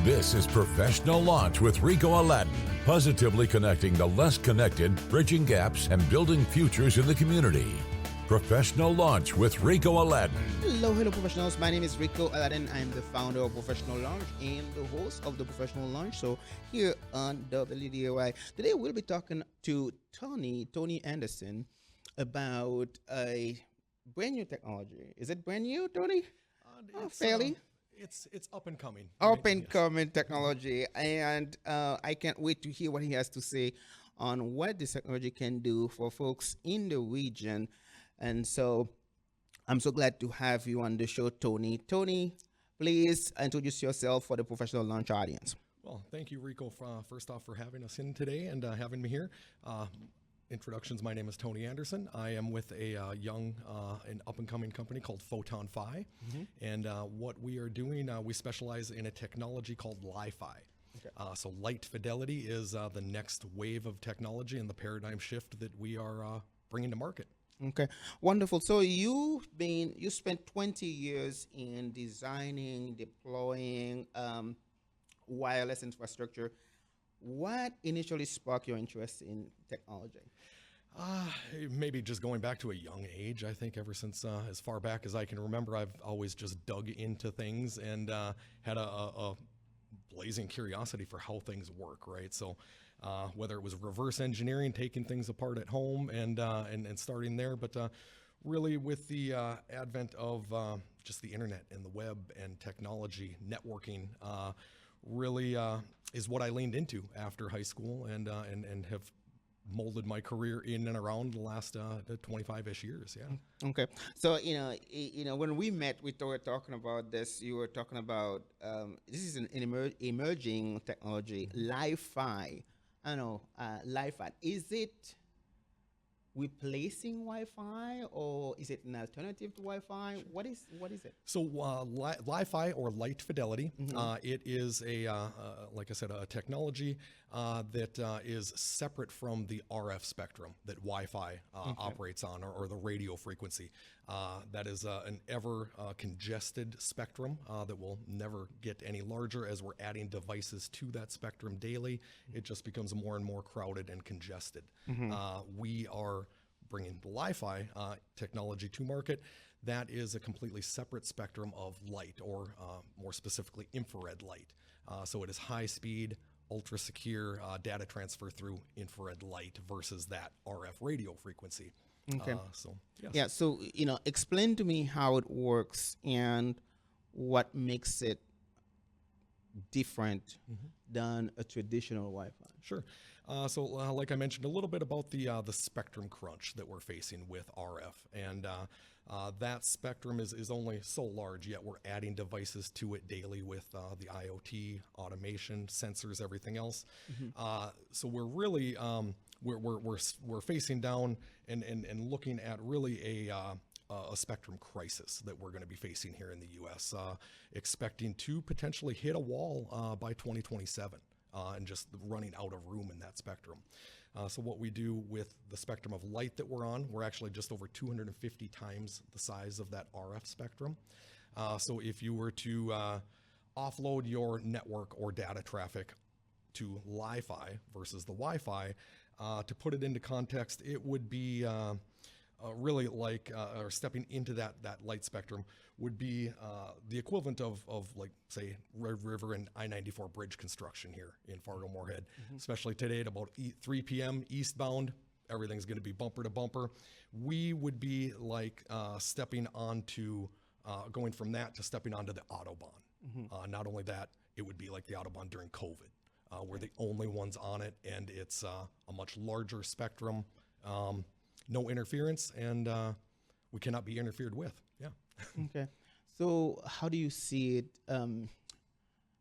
This is Professional Launch with Rico Aladdin, positively connecting the less connected, bridging gaps, and building futures in the community. Professional Launch with Rico Aladdin. Hello, professionals. My name is Rico Aladdin. I'm the founder of Professional Launch and the host of the Professional Launch Show here on WDOI. Today, we'll be talking to Tony Anderson, about a brand new technology. Is it brand new, Tony? Fairly. It's up and coming. Up and coming technology, and I can't wait to hear what he has to say on what this technology can do for folks in the region. And so I'm so glad to have you on the show, Tony. Tony, please introduce yourself for the Professional Launch audience. Well, thank you, Rico, first off, for having us in today and having me here. Introductions, my name is Tony Anderson. I am with a young and up-and-coming company called Photon Phi. And what we are doing, we specialize in a technology called LiFi. Okay. So light fidelity is the next wave of technology and the paradigm shift that we are bringing to market. Okay, wonderful. So you spent 20 years in designing, deploying wireless infrastructure. What initially sparked your interest in technology? Maybe just going back to a young age. I think ever since as far back as I can remember, I've always just dug into things and had a blazing curiosity for how things work, right? So whether it was reverse engineering, taking things apart at home and starting there, but really with the advent of just the internet and the web and technology, networking, really is what I leaned into after high school and have molded my career in and around the last 25-ish years. Yeah. Okay. So when we met, we were talking about this. You were talking about this is an emerging technology, LiFi. I know LiFi. Is it replacing Wi-Fi, or is it an alternative to Wi-Fi? Sure. What is it? So LiFi, or light fidelity, it is like I said, a technology that is separate from the RF spectrum that Wi-Fi operates on, or the radio frequency. That is an ever congested spectrum that will never get any larger as we're adding devices to that spectrum daily. It just becomes more and more crowded and congested. We are bringing the LiFi technology to market. That is a completely separate spectrum of light, or more specifically infrared light. So it is high speed, ultra secure data transfer through infrared light versus that RF radio frequency. Okay. So yes. Yeah. So explain to me how it works and what makes it different than a traditional Wi-Fi. Sure. So like I mentioned a little bit about the spectrum crunch that we're facing with RF, and that spectrum is only so large, yet we're adding devices to it daily with the IoT, automation, sensors, everything else. So we're really we're facing down and looking at really a spectrum crisis that we're going to be facing here in the U.S., expecting to potentially hit a wall by 2027 and just running out of room in that spectrum. So what we do with the spectrum of light that we're on, we're actually just over 250 times the size of that RF spectrum. So if you were to offload your network or data traffic to LiFi versus the Wi-Fi, to put it into context, it would be really like, or stepping into that light spectrum would be the equivalent of like, say, Red River and I-94 bridge construction here in Fargo-Moorhead, especially today at about 3 p.m. eastbound. Everything's going to be bumper to bumper. We would be like stepping onto, going from that to stepping onto the Autobahn. Not only that, it would be like the Autobahn during COVID. We're the only ones on it, and it's a much larger spectrum. No interference, and we cannot be interfered with. Yeah. Okay. So how do you see it,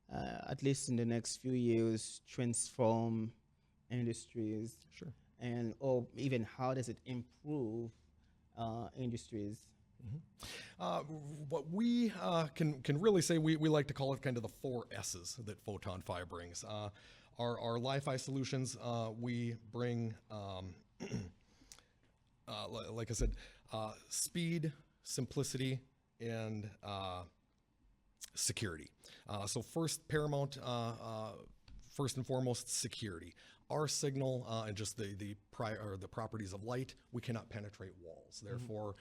at least in the next few years, transform industries? Sure. And or even how does it improve industries? What we can really say, we like to call it kind of the 4 S's that Photon Phi brings. Our LiFi solutions, we bring, like I said, speed, simplicity, and security. So first, paramount, first and foremost, security. Our signal and just the properties of light, we cannot penetrate walls. Therefore,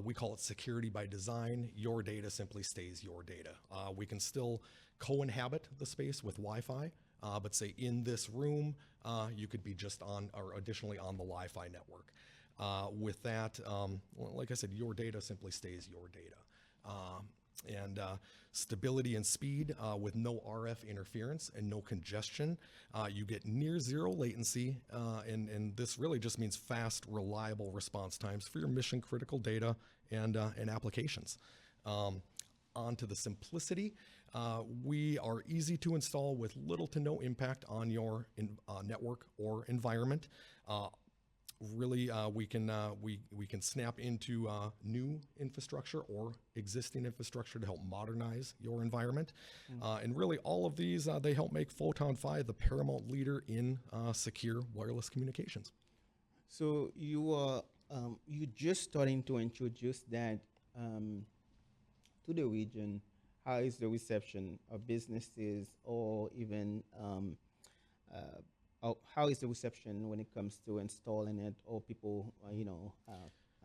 we call it security by design. Your data simply stays your data. We can still co-inhabit the space with Wi-Fi, but say in this room, you could be just on or additionally on the LiFi network. With that, like I said, your data simply stays your data. And stability and speed with no RF interference and no congestion. You get near zero latency, and this really just means fast, reliable response times for your mission critical data and applications. On to the simplicity. We are easy to install with little to no impact on your network or environment. Really, we can snap into new infrastructure or existing infrastructure to help modernize your environment. And really, all of these, they help make Photon Phi the paramount leader in secure wireless communications. So you are you just starting to introduce that to the region. How is the reception of businesses or even how is the reception when it comes to installing it or people,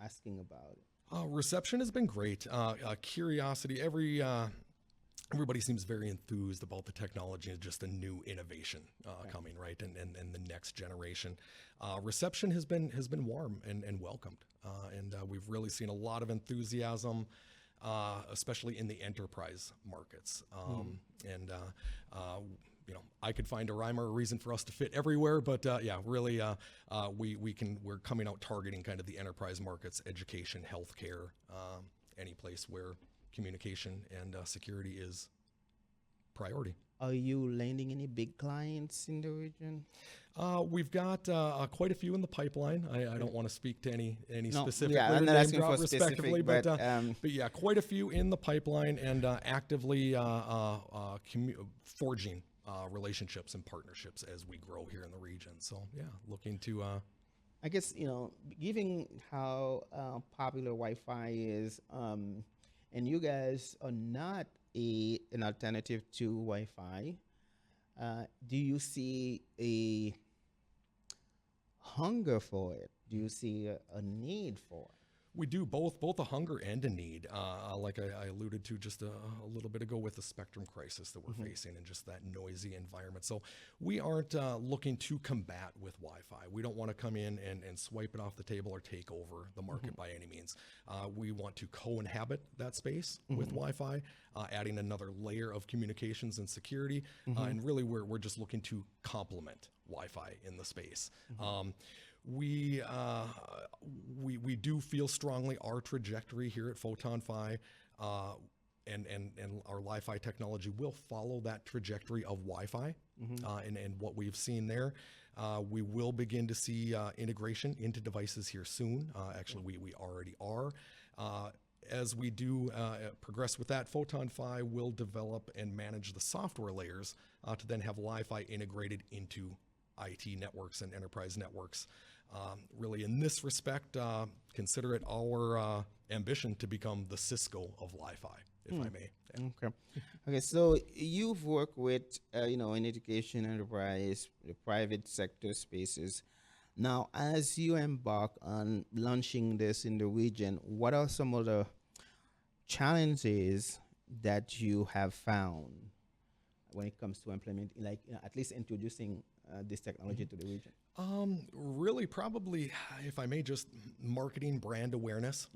asking about it? Reception has been great. Curiosity, everybody seems very enthused about the technology and just a new innovation coming, right? And the next generation. Reception has been warm and welcomed. And we've really seen a lot of enthusiasm, especially in the enterprise markets. I could find a rhyme or a reason for us to fit everywhere, but really, we're coming out targeting kind of the enterprise markets, education, healthcare, any place where communication and security is priority. Are you landing any big clients in the region? We've got quite a few in the pipeline. I don't want to speak to any specific I'm not name asking drop for respectively, specific, but yeah, quite a few in the pipeline and actively forging relationships and partnerships as we grow here in the region. So yeah, looking to. I guess given how popular Wi-Fi is, and you guys are not an alternative to Wi-Fi. Do you see a hunger for it? Do you see a need for it? We do both a hunger and a need, like I alluded to just a little bit ago with the spectrum crisis that we're facing and just that noisy environment. So we aren't looking to combat with Wi-Fi. We don't want to come in and swipe it off the table or take over the market by any means. We want to co-inhabit that space with Wi-Fi, adding another layer of communications and security. And really, we're just looking to complement Wi-Fi in the space. We do feel strongly our trajectory here at Photon Phi and our LiFi technology will follow that trajectory of Wi-Fi and what we've seen there. We will begin to see integration into devices here soon. Actually, we already are. As we do progress with that, Photon Phi will develop and manage the software layers to then have LiFi integrated into IT networks and enterprise networks. Really, in this respect, consider it our ambition to become the Cisco of LiFi, if I may. Yeah. Okay. So you've worked with, in education, enterprise, the private sector spaces. Now, as you embark on launching this in the region, what are some of the challenges that you have found when it comes to implementing, at least introducing this technology to the region? Really, probably, if I may, just marketing brand awareness.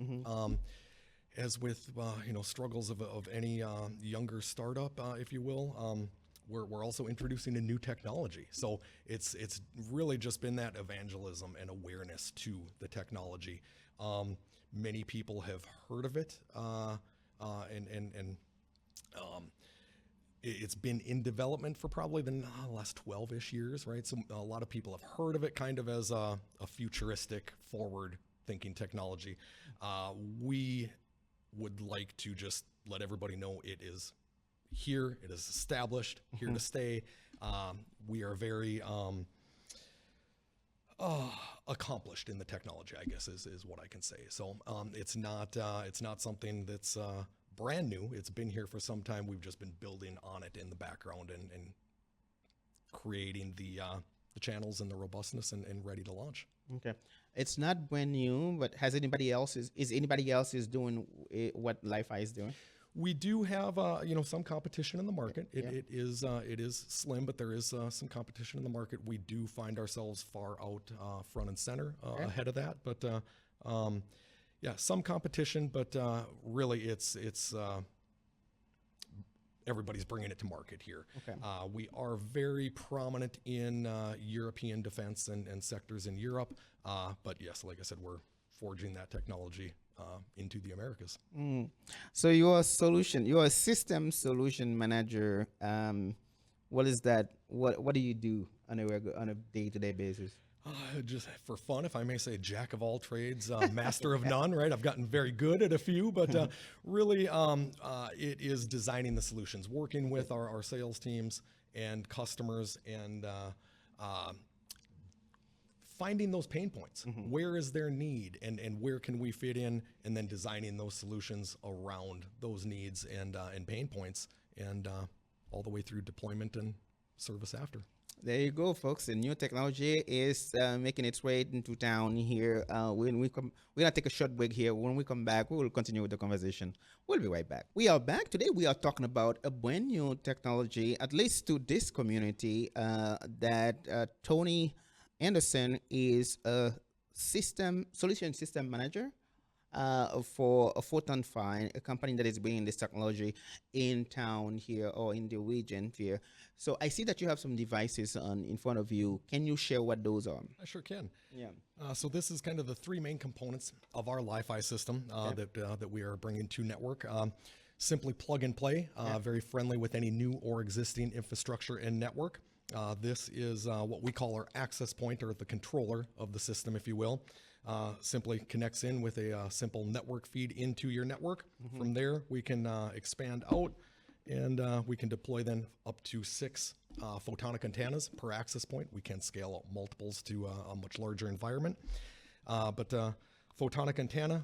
As with struggles of any younger startup, if you will, we're also introducing a new technology. So it's really just been that evangelism and awareness to the technology. Many people have heard of it, it's been in development for probably the last 12-ish years, right? So a lot of people have heard of it kind of as a futuristic, forward-thinking technology. We would like to just let everybody know it is here, it is established, here to stay. We are very accomplished in the technology, I guess is what I can say. So it's not something that's brand new. It's been here for some time. We've just been building on it in the background and creating the channels and the robustness and ready to launch. Okay. It's not brand new, but has anybody else is anybody else is doing what LiFi is doing? We do have some competition in the market. It is slim, but there is some competition in the market. We do find ourselves far out front and center ahead of that. But some competition, but really it's everybody's bringing it to market here. Okay. We are very prominent in European defense and sectors in Europe. But yes, like I said, we're forging that technology into the Americas. So you're a system solution manager. What is that? What do you do on a day-to-day basis? Just for fun, if I may say, jack of all trades, master of none, right? I've gotten very good at a few, but really it is designing the solutions, working with our sales teams and customers and finding those pain points. Where is their need and where can we fit in, and then designing those solutions around those needs and pain points, and all the way through deployment and service after. There you go, folks. The new technology is making its way into town here. We're gonna take a short break here. When we come back, we will continue with the conversation. We'll be right back. We are back. Today we are talking about a brand new technology, at least to this community, that Tony Anderson is a solution system manager for a Photon Phi, a company that is bringing this technology in town here or in the region here. So I see that you have some devices in front of you. Can you share what those are? I sure can. Yeah. So this is kind of the three main components of our LiFi system that we are bringing to network. Simply plug and play, very friendly with any new or existing infrastructure and network. This is what we call our access point, or the controller of the system, if you will. Simply connects in with a simple network feed into your network. From there, we can expand out, and we can deploy then up to 6 photonic antennas per access point. We can scale out multiples to a much larger environment. But photonic antenna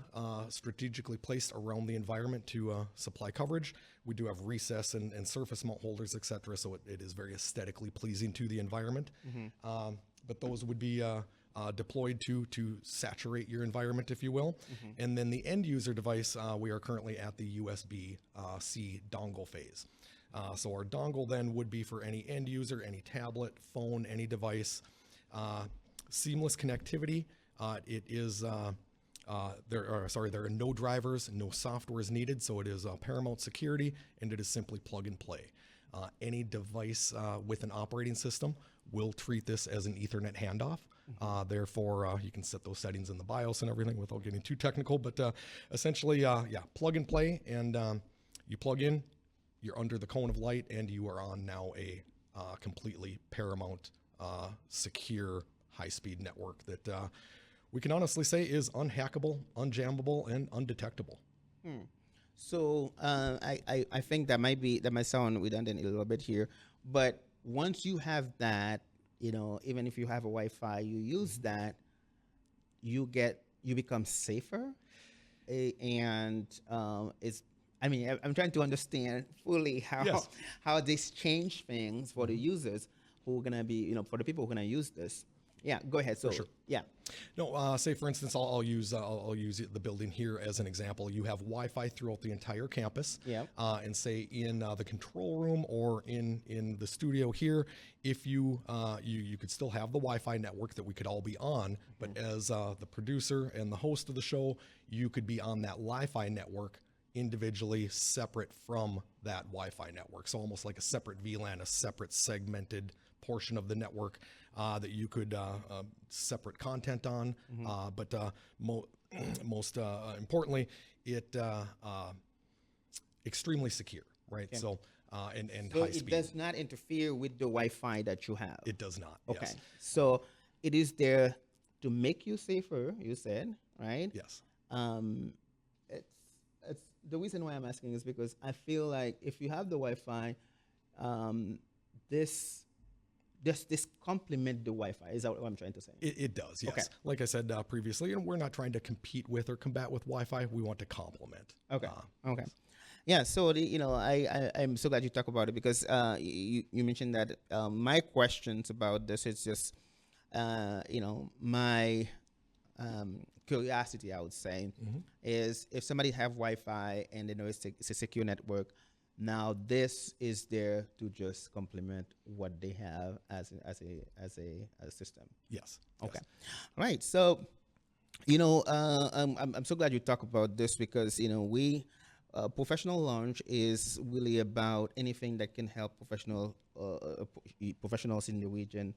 strategically placed around the environment to supply coverage. We do have recess and surface mount holders, etc. So it is very aesthetically pleasing to the environment. But those would be deployed to saturate your environment, if you will. And then the end user device, we are currently at the USB-C dongle phase. So our dongle then would be for any end user, any tablet, phone, any device. Seamless connectivity. There are no drivers, no software is needed, so it is paramount security, and it is simply plug and play. Any device with an operating system will treat this as an Ethernet handoff. Therefore, you can set those settings in the BIOS and everything without getting too technical. But essentially, plug and play, and you plug in, you're under the cone of light, and you are on now a completely paramount, secure, high-speed network that we can honestly say is unhackable, unjammable, and undetectable. So I think that might sound redundant a little bit here, but once you have that, even if you have a Wi-Fi, you use that, you become safer, and I'm trying to understand fully how this change things for the users who are gonna be, for the people who are gonna use this. Yeah, go ahead. So, sure. Yeah. No, say for instance, I'll use the building here as an example. You have Wi-Fi throughout the entire campus. Yeah. And say in the control room or in the studio here, if you could still have the Wi-Fi network that we could all be on, but as the producer and the host of the show, you could be on that LiFi network individually, separate from that Wi-Fi network. So almost like a separate VLAN, a separate segmented portion of the network that you could separate content on. But most importantly, it extremely secure, right? Okay. So and So high it speed. does not interfere with the Wi-Fi that you have. It does not. Okay. Yes. So it is there to make you safer, you said, right? Yes. It's the reason why I'm asking is because I feel like if you have the Wi-Fi, this complement the Wi-Fi. Is that what I'm trying to say? It does, yes. Okay. Like I said previously, and we're not trying to compete with or combat with Wi-Fi. We want to complement. Okay. Okay. Yeah, so I'm so glad you talk about it because you mentioned that my questions about this is just my curiosity, I would say, is if somebody have Wi-Fi and they know it's a secure network, now this is there to just complement what they have as a system. Yes. Okay, Yes. right. So I'm so glad you talk about this because we professional launch is really about anything that can help professionals in the region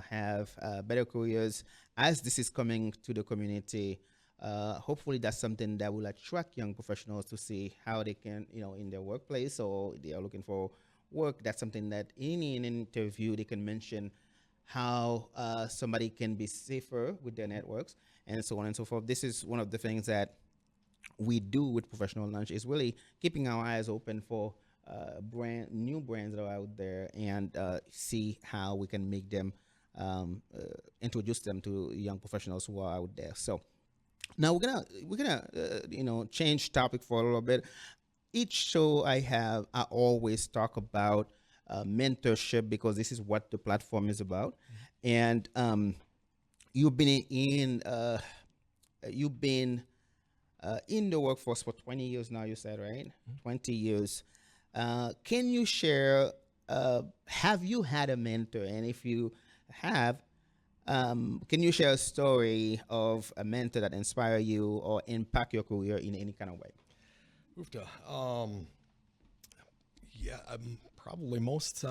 have better careers. As this is coming to the community, hopefully that's something that will attract young professionals to see how they can, in their workplace or they are looking for work. That's something that in an interview they can mention how somebody can be safer with their networks and so on and so forth. This is one of the things that we do with professional launch is really keeping our eyes open for new brands that are out there and see how we can make them introduce them to young professionals who are out there. So now we're gonna change topic for a little bit. Each show I always talk about mentorship because this is what the platform is about, and you've been you've been in the workforce for 20 years now. You said right, 20 years. Can you share? Have you had a mentor, and if you have, can you share a story of a mentor that inspire you or impact your career in any kind of way? Yeah, probably most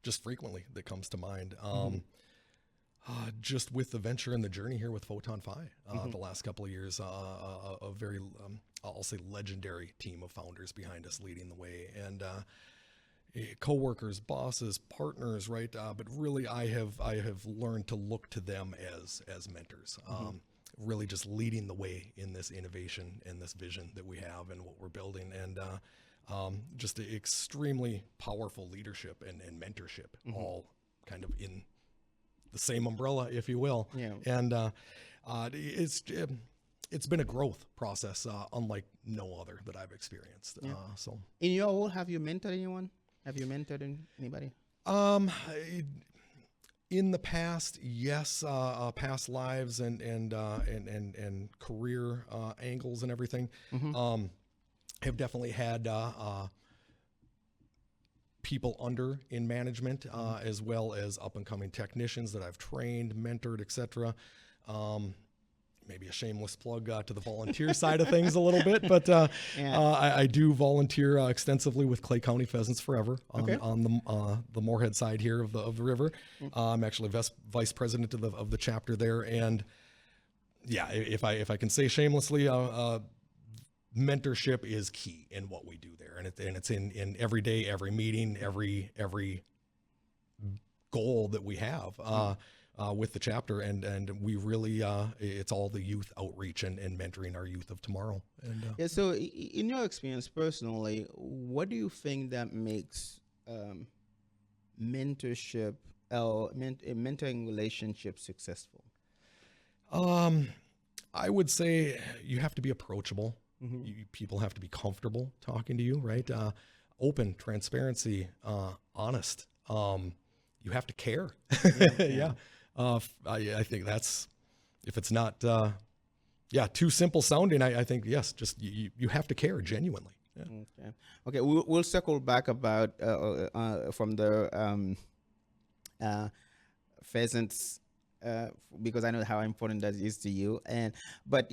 just frequently that comes to mind. Just with the venture and the journey here with Photon Phi, the last couple of years, a very, I'll say, legendary team of founders behind us leading the way, and co-workers, bosses, partners, right? But really, I have learned to look to them as mentors. Really just leading the way in this innovation and this vision that we have and what we're building, and just extremely powerful leadership and mentorship, all kind of in the same umbrella, if you will. Yeah. And it's been a growth process unlike no other that I've experienced. Yeah. So In your role, have you mentored anyone? Have you mentored anybody? in the past, yes, past lives and career angles and everything, have definitely had people under in management, as well as up and coming technicians that I've trained, mentored, etc. Maybe a shameless plug to the volunteer side of things a little bit, but I do volunteer extensively with Clay County Pheasants Forever on the Moorhead side here of the river. I'm actually vice president of the chapter there, and yeah, if I can say shamelessly, mentorship is key in what we do there, and it's in every day, every meeting, every goal that we have. With the chapter, and we really it's all the youth outreach and mentoring our youth of tomorrow. And Yeah. So, in your experience personally, what do you think that makes mentorship or mentoring relationships successful? I would say you have to be approachable. People have to be comfortable talking to you, right? Open, transparency, honest. You have to care. Yeah. I think that's, if it's not, too simple sounding, I think, yes, just you have to care genuinely. Yeah. Okay. We'll circle back about from the pheasants because I know how important that is to you. But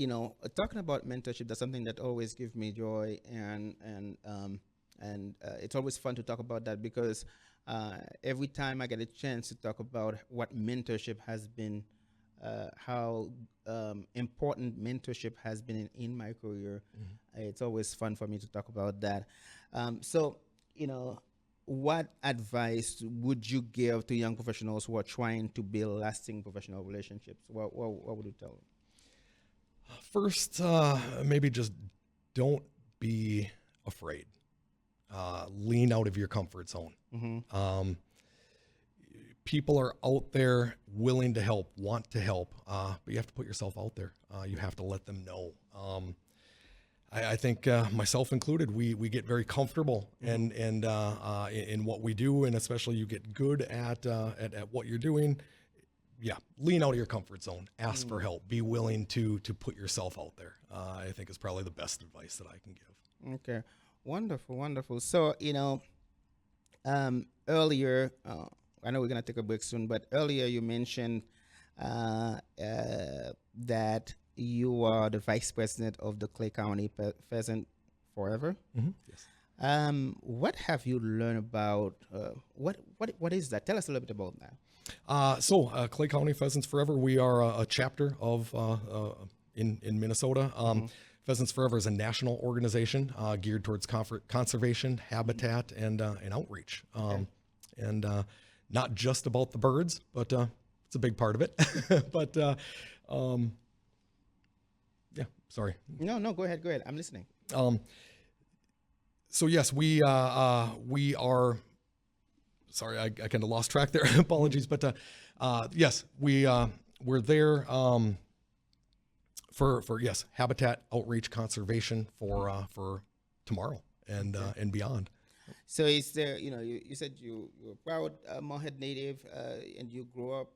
talking about mentorship, that's something that always gives me joy, and it's always fun to talk about that because every time I get a chance to talk about what mentorship has been, how important mentorship has been in my career, it's always fun for me to talk about that. So, what advice would you give to young professionals who are trying to build lasting professional relationships? What would you tell them? First, maybe just don't be afraid. Lean out of your comfort zone. People are out there willing to help, want to help, but you have to put yourself out there. You have to let them know. I think myself included, we get very comfortable and in what we do, and especially you get good at what you're doing. Yeah, lean out of your comfort zone, ask for help, be willing to put yourself out there. I think is probably the best advice that I can give. Okay, wonderful. So earlier, I know we're gonna take a break soon, but earlier you mentioned that you are the vice president of the Clay County Pheasant Forever. Yes. What have you learned about what is that? Tell us a little bit about that. Clay County Pheasants Forever, we are a chapter of in Minnesota. Pheasants Forever is a national organization geared towards conservation, habitat, and outreach. And not just about the birds, but it's a big part of it. But yeah, sorry. No, go ahead. I'm listening. So yes, we are. Sorry, I kind of lost track there. Apologies, but yes, we're there for yes, habitat, outreach, conservation for tomorrow and beyond. So it's there. You said you're a proud Morehead native, and you grew up.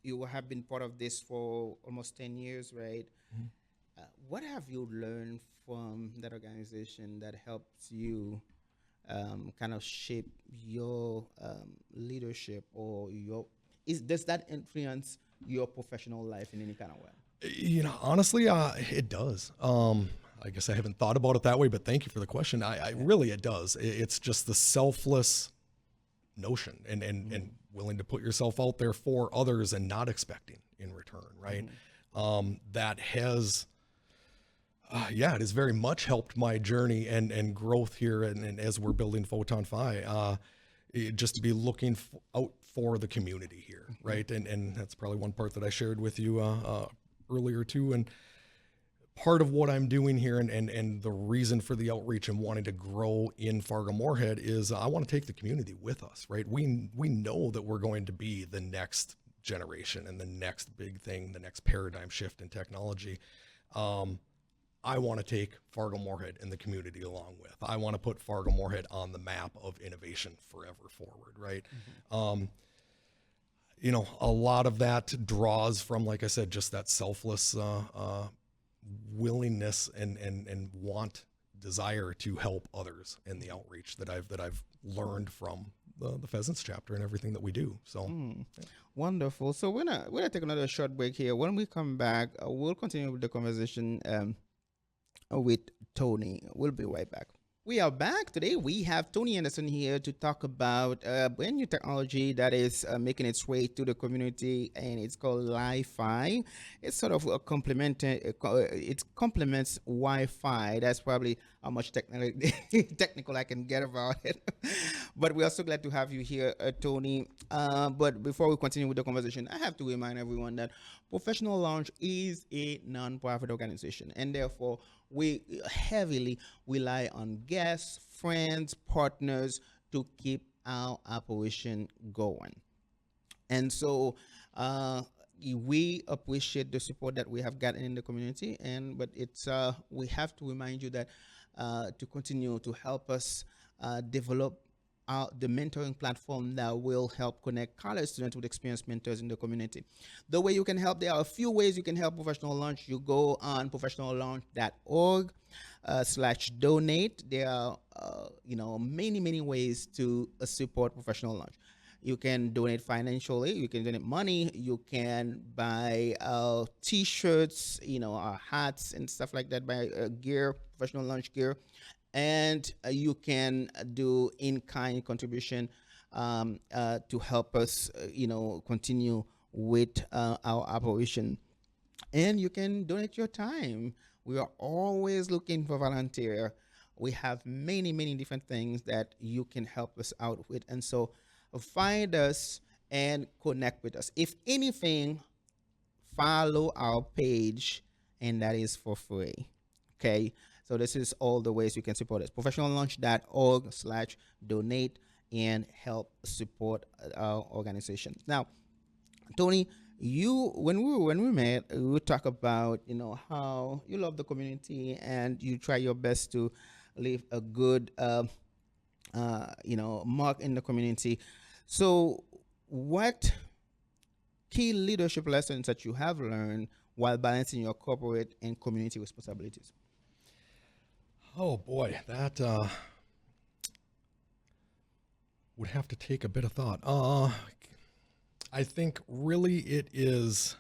You have been part of this for almost 10 years, right? What have you learned from that organization that helps you kind of shape your leadership, or does that influence your professional life in any kind of way? Honestly, it does. I guess I haven't thought about it that way, but thank you for the question. I really, it does. It's just the selfless notion and willing to put yourself out there for others and not expecting in return, right? That has, it has very much helped my journey and growth here. And as we're building Photon Phi, just to be looking out for the community here, right? And that's probably one part that I shared with you earlier too. And part of what I'm doing here and the reason for the outreach and wanting to grow in Fargo-Moorhead is I want to take the community with us, right? We know that we're going to be the next generation and the next big thing, the next paradigm shift in technology. I want to take Fargo-Moorhead and the community along with. I want to put Fargo-Moorhead on the map of innovation forever forward, right? A lot of that draws from, like I said, just that selfless willingness and desire to help others in the outreach that I've learned from the Pheasants chapter and everything that we do. So wonderful. So we're gonna take another short break here. When we come back, we'll continue with the conversation with Tony. We'll be right back. We are back. Today we have Tony Anderson here to talk about brand new technology that is making its way to the community, and it's called LiFi. It's sort of it complements Wi-Fi. That's probably how much technical I can get about it. But we're also glad to have you here, Tony. But before we continue with the conversation, I have to remind everyone that Professional Launch is a non-profit organization, and therefore we heavily rely on guests, friends, partners to keep our operation going. And so we appreciate the support that we have gotten in the community, but it's we have to remind you that to continue to help us develop the mentoring platform that will help connect college students with experienced mentors in the community. The way you can help, there are a few ways you can help Professional Launch. You go on professionallaunch.org/donate. There are many ways to support Professional Launch. You can donate financially, you can donate money, you can buy t-shirts, hats and stuff like that, buy gear, Professional Launch gear. And you can do in-kind contribution to help us, continue with our operation. And you can donate your time. We are always looking for volunteer. We have many different things that you can help us out with. And so find us and connect with us. If anything, follow our page, and that is for free. Okay. So this is all the ways you can support us. professionallaunch.org/donate and help support our organization. Now, Tony, when we met, we talk about how you love the community and you try your best to leave a good mark in the community. So, what key leadership lessons that you have learned while balancing your corporate and community responsibilities? Oh boy, that would have to take a bit of thought. I think really it is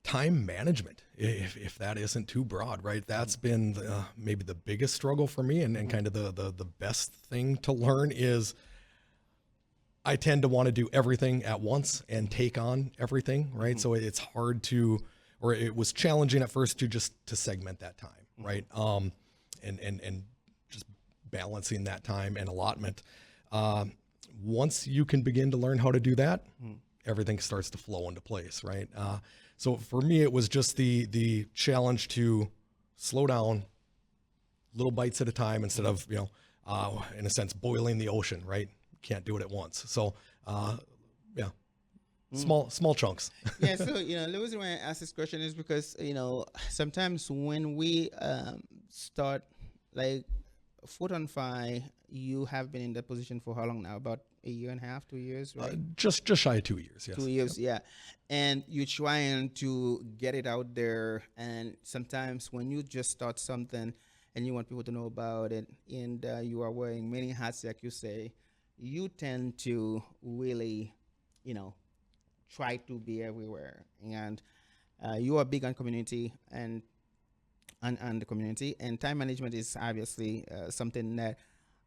time management, if that isn't too broad, right? That's been maybe the biggest struggle for me, and kind of the best thing to learn is I tend to want to do everything at once and take on everything, right? So it's hard to, or it was challenging at first to segment that time, right? And just balancing that time and allotment. Once you can begin to learn how to do that, everything starts to flow into place, right? So for me, it was just the challenge to slow down, little bites at a time, instead of, in a sense, boiling the ocean, right? Can't do it at once. So, small chunks. Yeah. So, the reason why I ask this question is because, sometimes when we start, like Photon Phi, you have been in that position for how long now? About a year and a half, 2 years, right? Just shy of 2 years. Yes. 2 years, yeah. And you're trying to get it out there. And sometimes when you just start something and you want people to know about it, and you are wearing many hats, like you say, you tend to really, try to be everywhere. And you are big on community and the community, and time management is obviously something that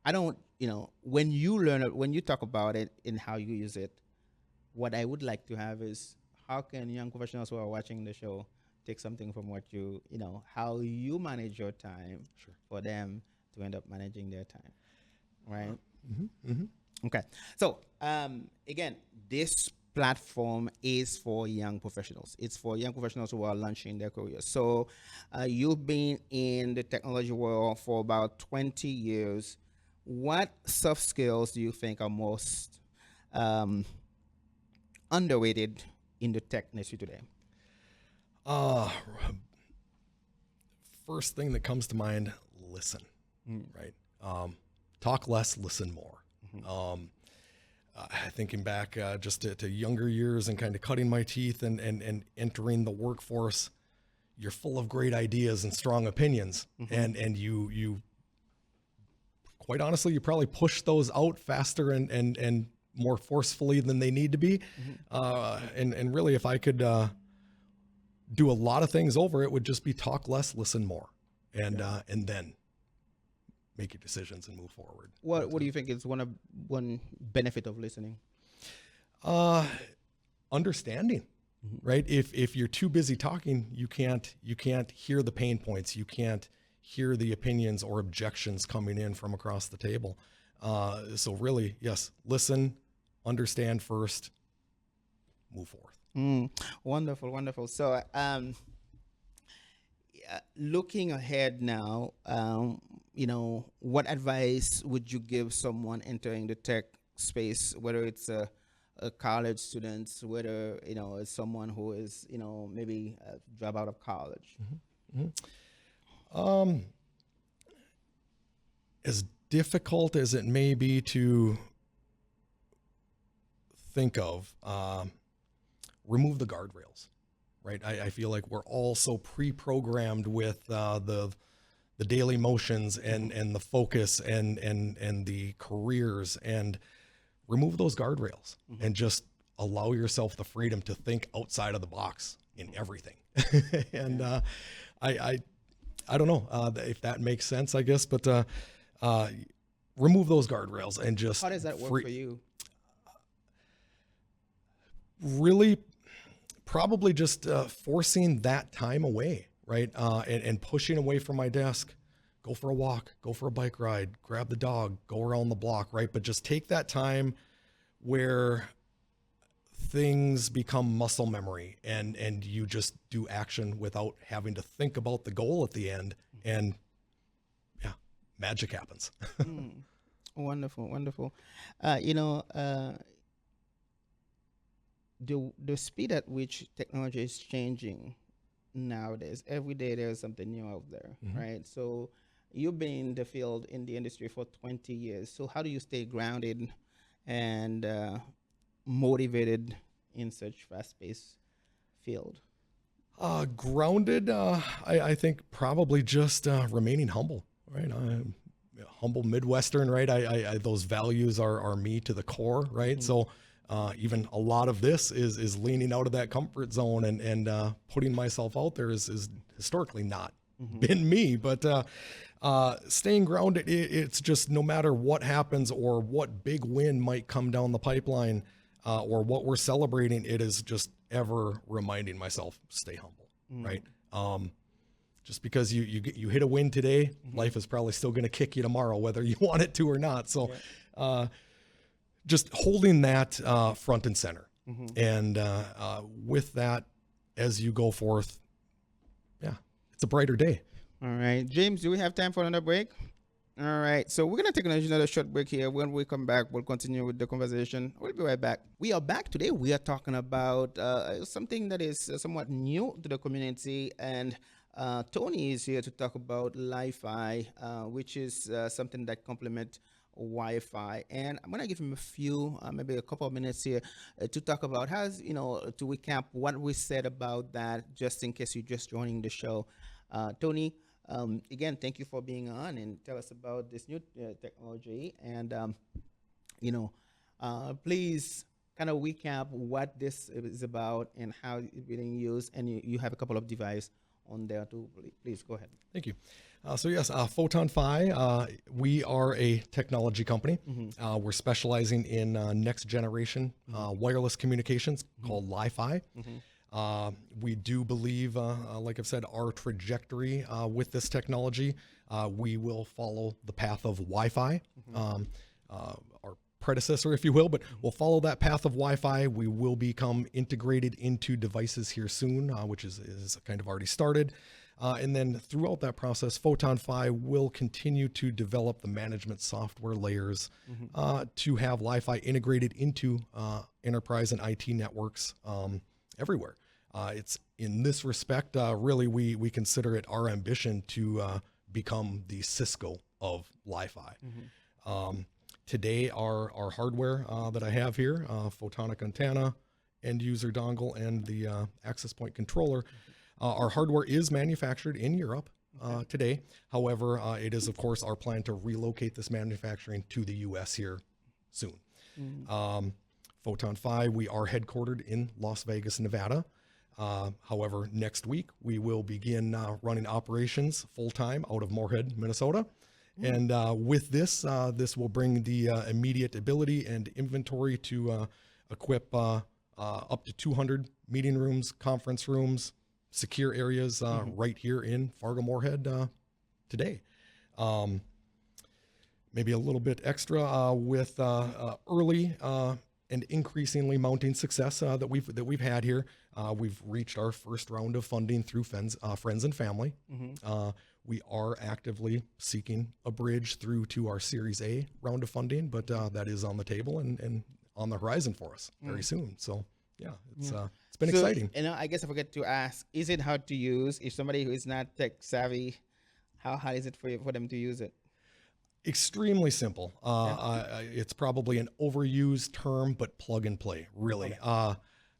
I don't, when you talk about it and how you use it, what I would like to have is, how can young professionals who are watching the show take something from what how you manage your time for them to end up managing their time, right? Okay. So, again, this platform is for young professionals. It's for young professionals who are launching their careers. So, you've been in the technology world for about 20 years. What soft skills do you think are most underrated in the tech industry today? First thing that comes to mind, listen, right? Talk less, listen more. Thinking back just to younger years and kind of cutting my teeth and entering the workforce, you're full of great ideas and strong opinions, and you quite honestly, you probably push those out faster and more forcefully than they need to be. And really, if I could do a lot of things over, it would just be talk less, listen more, and then make your decisions and move forward. What do you think is one benefit of listening? Understanding, right? If you're too busy talking, you can't hear the pain points. You can't hear the opinions or objections coming in from across the table. So really, yes, listen, understand first, move forth. Wonderful. So, looking ahead now, what advice would you give someone entering the tech space, whether it's a college student, whether it's someone who is maybe a drop out of college? As difficult as it may be to think of, remove the guardrails, right? I feel like we're all so pre-programmed with the daily motions and the focus and the careers, and remove those guardrails and just allow yourself the freedom to think outside of the box in everything. And I don't know if that makes sense, I guess, but remove those guardrails and just. How does that work for you? Really, probably just forcing that time away, right? And pushing away from my desk. Go for a walk, go for a bike ride, grab the dog, go around the block, right? But just take that time where things become muscle memory and you just do action without having to think about the goal at the end, and magic happens. Wonderful. the speed at which technology is changing nowadays. Every day there's something new out there, right? So you've been in the field in the industry for 20 years. So how do you stay grounded and motivated in such fast-paced field? Grounded, I think probably just remaining humble, right? I'm humble Midwestern, right? I those values are me to the core, right? So even a lot of this is leaning out of that comfort zone and putting myself out there is historically not been me, but staying grounded, it's just no matter what happens or what big win might come down the pipeline or what we're celebrating, it is just ever reminding myself, stay humble, right? Just because you hit a win today, life is probably still going to kick you tomorrow, whether you want it to or not. So just holding that front and center. And with that, as you go forth, yeah, it's a brighter day. All right. James, do we have time for another break? All right. So we're going to take another short break here. When we come back, we'll continue with the conversation. We'll be right back. We are back today. We are talking about something that is somewhat new to the community. And Tony is here to talk about LiFi, which is something that complements Wi-Fi. And I'm going to give him a few, maybe a couple of minutes here to talk about how, to recap what we said about that, just in case you're just joining the show. Tony, again, thank you for being on and tell us about this new technology. And, please kind of recap what this is about and how it's being used. And you have a couple of devices on there too. Please go ahead. Thank you. So yes, Photon Phi, we are a technology company. We're specializing in next generation wireless communications called LiFi. We do believe, like I've said, our trajectory with this technology, we will follow the path of Wi-Fi, our predecessor, if you will, but we'll follow that path of Wi-Fi. We will become integrated into devices here soon, which is kind of already started. And then throughout that process, Photon Phi will continue to develop the management software layers to have LiFi integrated into enterprise and IT networks everywhere. It's in this respect, really, we consider it our ambition to become the Cisco of LiFi. Today, our hardware that I have here, photonic antenna, end user dongle, and the access point controller, our hardware is manufactured in Europe today. However, it is, of course, our plan to relocate this manufacturing to the U.S. here soon. Photon Phi, we are headquartered in Las Vegas, Nevada. However, next week, we will begin running operations full-time out of Moorhead, Minnesota. And with this, this will bring the immediate ability and inventory to equip up to 200 meeting rooms, conference rooms, secure areas right here in Fargo-Moorhead today. Maybe a little bit extra with early and increasingly mounting success that we've had here. We've reached our first round of funding through friends and family. We are actively seeking a bridge through to our Series A round of funding, but that is on the table and on the horizon for us very soon. So yeah, it's been exciting. I guess I forget to ask, is it hard to use? If somebody who is not tech savvy, how hard is it for them to use it? Extremely simple. It's probably an overused term, but plug and play, really.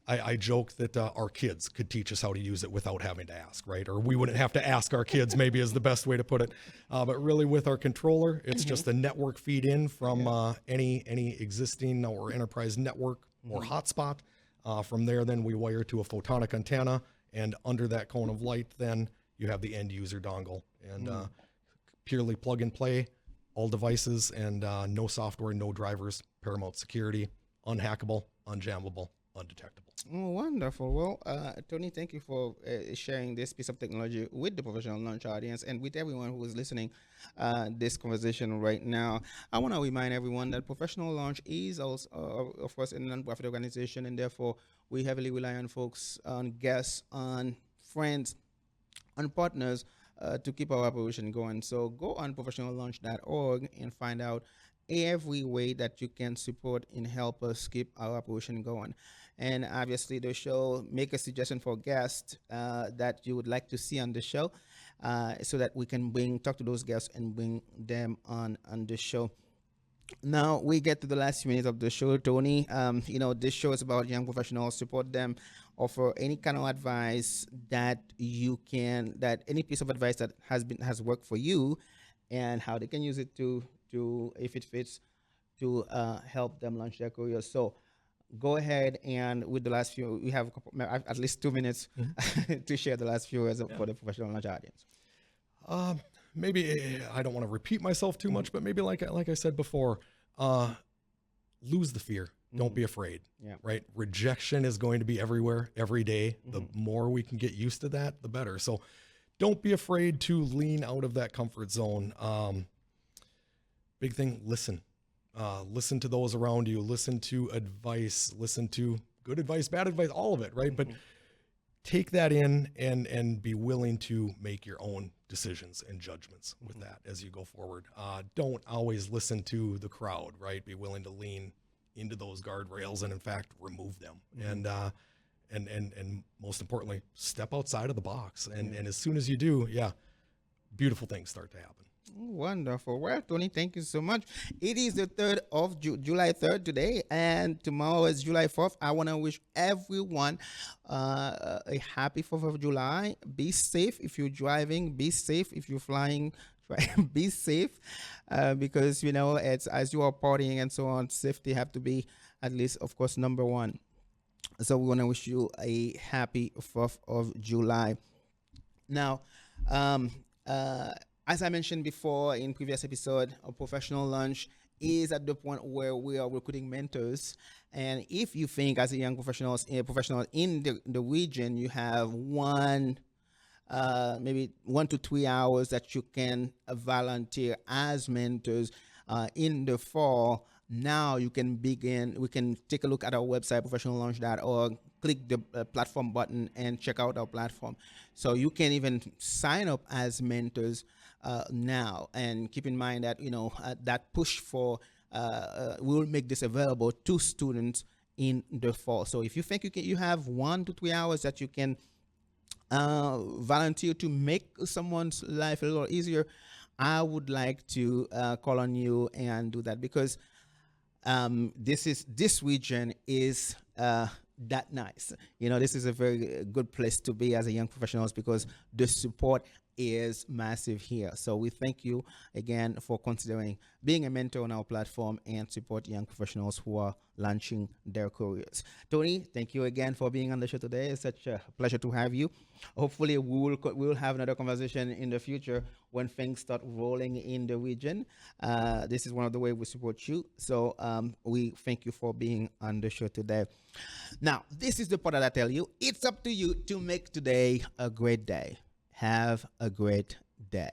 I joke that our kids could teach us how to use it without having to ask, right? Or we wouldn't have to ask our kids, maybe is the best way to put it. But really with our controller, it's just a network feed in from any existing or enterprise network or hotspot. From there, then we wire to a photonic antenna, and under that cone of light, then you have the end user dongle, and purely plug and play, all devices, and no software, no drivers, paramount security, unhackable, unjammable, undetectable. Oh, wonderful. Well, Tony, thank you for sharing this piece of technology with the professional launch audience and with everyone who is listening this conversation right now. I want to remind everyone that professional launch is also, of course, a non-profit organization, and therefore we heavily rely on folks, on guests, on friends, on partners to keep our operation going. So go on professionallaunch.org and find out every way that you can support and help us keep our operation going. and obviously the show. Make a suggestion for guests that you would like to see on the show, so that we can talk to those guests and bring them on the show. Now we get to the last few minutes of the show, Tony. This show is about young professionals. Support them, offer any kind of advice that you can, that any piece of advice that has worked for you, and how they can use it to if it fits, to help them launch their careers. So go ahead, and with the last few, we have at least 2 minutes to share the last few words for the professional launch audience. Maybe I don't want to repeat myself too much, but maybe like I said before, lose the fear. Don't be afraid. Yeah. Right. Rejection is going to be everywhere, every day. The more we can get used to that, the better. So don't be afraid to lean out of that comfort zone. Big thing, listen. Listen to those around you. Listen to advice. Listen to good advice, bad advice, all of it, right? But take that in and be willing to make your own decisions and judgments with that as you go forward. Don't always listen to the crowd, right? Be willing to lean into those guardrails and in fact remove them. And most importantly, step outside of the box. And as soon as you do, beautiful things start to happen. Wonderful. Well, Tony, thank you so much. It is the 3rd of July 3rd today, and tomorrow is July 4th. I want to wish everyone a happy 4th of July. Be safe if you're driving. Be safe if you're flying. Be safe, because, it's as you are partying and so on, safety have to be at least, of course, number one. So we want to wish you a happy 4th of July. Now, as I mentioned before in previous episode, a professional launch is at the point where we are recruiting mentors. And if you think as a young professional in the region, you have maybe 1 to 3 hours that you can volunteer as mentors in the fall, now you can begin. We can take a look at our website, professionallaunch.org, click the platform button and check out our platform. So you can even sign up as mentors now, and keep in mind that that push for we will make this available to students in the fall. So if you think you have 1 to 3 hours that you can volunteer to make someone's life a little easier, I would like to call on you and do that, because this region is that nice. This is a very good place to be as a young professionals, because the support is massive here. So we thank you again for considering being a mentor on our platform and support young professionals who are launching their careers. Tony, thank you again for being on the show today. It's such a pleasure to have you. Hopefully we will have another conversation in the future when things start rolling in the region. This is one of the ways we support you. So we thank you for being on the show today. Now, this is the part that I tell you, it's up to you to make today a great day. Have a great day.